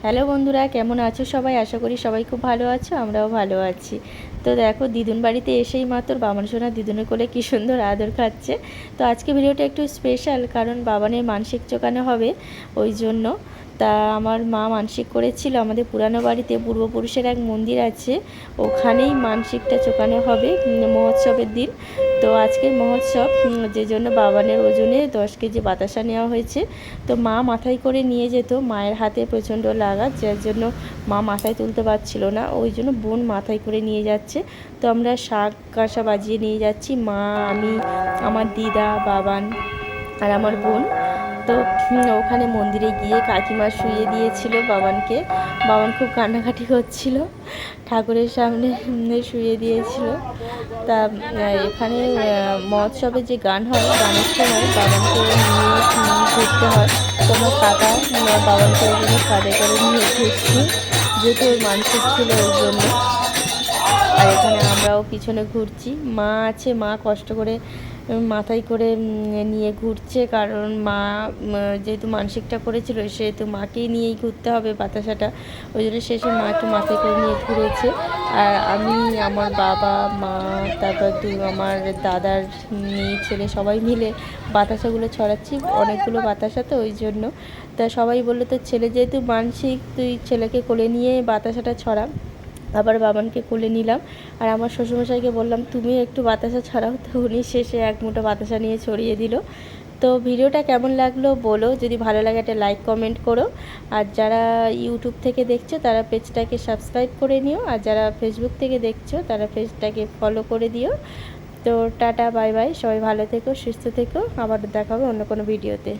Hello বন্ধুরা, কেমন আছো সবাই? আশা করি সবাই খুব ভালো আছো, আমরাও ভালো আছি। তো দেখো, দিদুন বাড়িতে এসেই মাত্র বাবান সোনা দিদুনের কোলে কী সুন্দর আদর খাচ্ছে। তো আজকে ভিডিওটা একটু স্পেশাল, কারণ বাবানের মানসিক চোকানো হবে, ওই জন্য। তা আমার মা মানসিক করেছিল আমাদের পুরানো বাড়িতে পূর্বপুরুষের এক মন্দির আছে, ওখানেই মানসিকটা চোকানো হবে মহোৎসবের দিন। তো আজকের মহোৎসব, যে জন্য বাবানের ওজনে 10 কেজি বাতাসা নেওয়া হয়েছে। তো মা মাথায় করে নিয়ে যেত, মায়ের হাতে প্রচণ্ড লাগা, যার জন্য মা মাথায় তুলতে পারছিল না, ওই জন্য বোন মাথায় করে নিয়ে যাচ্ছে। তো আমরা শাক কাঁসা বাজিয়ে নিয়ে যাচ্ছি, মা, আমি, আমার দিদা, বাবান আর আমার বোন। তো ওখানে মন্দিরে গিয়ে কাকিমা শুইয়ে দিয়েছিল বাবানকে। বাবান খুব কান্নাকাটি করছিল, ঠাকুরের সামনে শুইয়ে দিয়েছিল। তা এখানে মহোৎসবে যে গান হয়, গানের সময় বাবানকে নিয়ে ঘুরতে হয়। তো আমার কাকা বাবানকে ওই জন্য কাঁধে করে নিয়ে ঘুরছি, যেহেতু ওর মানসিক ছিল ওই জন্য। আর এখানে আমরাও পিছনে ঘুরছি, মা আছে, মা কষ্ট করে মাথায় করে নিয়ে ঘুরছে, কারণ মা যেহেতু মানসিকটা করেছিল, সেহেতু মাকেই নিয়েই ঘুরতে হবে বাতাসাটা, ওই জন্য শেষে মাকে মাথায় করে নিয়ে ঘুরেছে। আর আমি, আমার বাবা, মা, তারপর আমার দাদার মেয়ে ছেলে সবাই মিলে বাতাসাগুলো ছড়াচ্ছি, অনেকগুলো বাতাসা তো ওই জন্য। তা সবাই বললো, তো ছেলে যেহেতু মানসিক, তুই ছেলেকে কোলে নিয়ে বাতাসাটা ছড়া। আবার বাবানকে কোলে নিলাম, আর আমার শ্বশুরমশাইকে বললাম তুমিও একটু বাতাসা ছড়াও। তো উনি শেষে এক মুঠো বাতাসা নিয়ে ছড়িয়ে দিল। তো ভিডিওটা কেমন লাগলো বলো, যদি ভালো লাগে একটা লাইক কমেন্ট করো। আর যারা ইউটিউব থেকে দেখছো তারা পেজটাকে সাবস্ক্রাইব করে নিও, আর যারা ফেসবুক থেকে দেখছো তারা পেজটাকে ফলো করে দিও। তো টাটা, বাই বাই, সবাই ভালো থেকো, সুস্থ থেকো, আবার দেখা হবে অন্য কোনো ভিডিওতে।